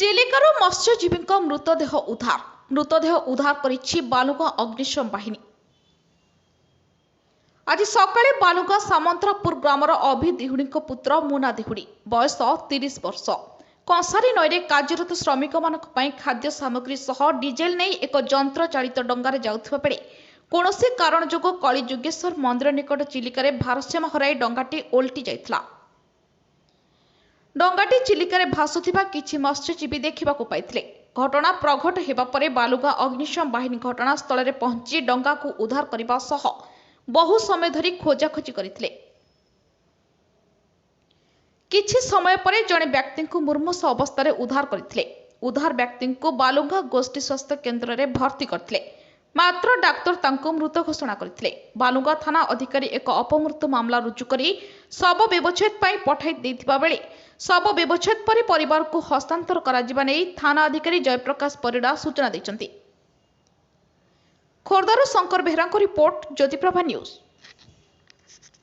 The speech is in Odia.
ଚିଲିକାରୁ ମତ୍ସ୍ୟଜୀବୀଙ୍କ ମୃତଦେହ ଉଦ୍ଧାର କରିଛି ବାଲୁଗାଁ ଅଗ୍ନିଶମ ବାହିନୀ। ଆଜି ସକାଳେ ବାଲୁଗାଁ ସାମନ୍ତରାପୁର ଗ୍ରାମର ଅଭି ଦିହୁଡୀଙ୍କ ପୁତ୍ର ମୁନା ଦିହୁଡୀ ବୟସ 30 ବର୍ଷ କଂସାରୀ ନଈରେ କାର୍ଯ୍ୟରତ ଶ୍ରମିକମାନଙ୍କ ପାଇଁ ଖାଦ୍ୟ ସାମଗ୍ରୀ ସହ ଡିଜେଲ ନେଇ ଏକ ଯନ୍ତ୍ର ଚାଳିତ ଡଙ୍ଗାରେ ଯାଉଥିବା ବେଳେ କୌଣସି କାରଣ ଯୋଗୁଁ କଳିଯୁଗେଶ୍ୱର ମନ୍ଦିର ନିକଟ ଚିଲିକାରେ ଭାରସାମ୍ୟ ହରାଇ ଡଙ୍ଗାଟି ଓଲଟି ଯାଇଥିଲା। ଡଙ୍ଗାଟି ଚିଲିକାରେ ଭାସୁଥିବା କିଛି ମତ୍ସ୍ୟଜୀବୀ ଦେଖିବାକୁ ପାଇଥିଲେ। ଘଟଣା ପ୍ରଘଟ ହେବା ପରେ ବାଲୁଗାଁ ଅଗ୍ନିଶମ ବାହିନୀ ଘଟଣାସ୍ଥଳରେ ପହଞ୍ଚି ଡଙ୍ଗାକୁ ଉଦ୍ଧାର କରିବା ସହ ବହୁ ସମୟ ଧରି ଖୋଜାଖୋଜି କରିଥିଲେ। କିଛି ସମୟ ପରେ ଜଣେ ବ୍ୟକ୍ତିଙ୍କୁ ମୁମୂର୍ଷୁ ଅବସ୍ଥାରେ ଉଦ୍ଧାର କରିଥିଲେ। ଉଦ୍ଧାର ବ୍ୟକ୍ତିଙ୍କୁ ବାଲୁଗାଁ ଗୋଷ୍ଠୀ ସ୍ୱାସ୍ଥ୍ୟ କେନ୍ଦ୍ରରେ ଭର୍ତ୍ତି କରିଥିଲେ। ମାତ୍ର ଡାକ୍ତର ତାଙ୍କୁ ମୃତ ଘୋଷଣା କରିଥିଲେ। ବାଲୁଗାଁ ଥାନା ଅଧିକାରୀ ଏକ ଅପମୃତ୍ୟୁ ମାମଲା ରୁଜୁ କରି ଶବ ବ୍ୟବଚ୍ଛେଦ ପାଇଁ ପଠାଇ ଦେଇଥିବା ବେଳେ ଶବ ବ୍ୟବଚ୍ଛେଦ ପରେ ପରିବାରକୁ ହସ୍ତାନ୍ତର କରାଯିବା ନେଇ ଥାନା ଅଧିକାରୀ ଜୟପ୍ରକାଶ ପରିଡ଼ା ସୂଚନା ଦେଇଛନ୍ତି। ଖୋର୍ଦ୍ଧାରୁ ଶଙ୍କର ବେହେରାଙ୍କ ରିପୋର୍ଟ, ଜ୍ୟୋତିପ୍ରଭା ନ୍ୟୁଜ୍।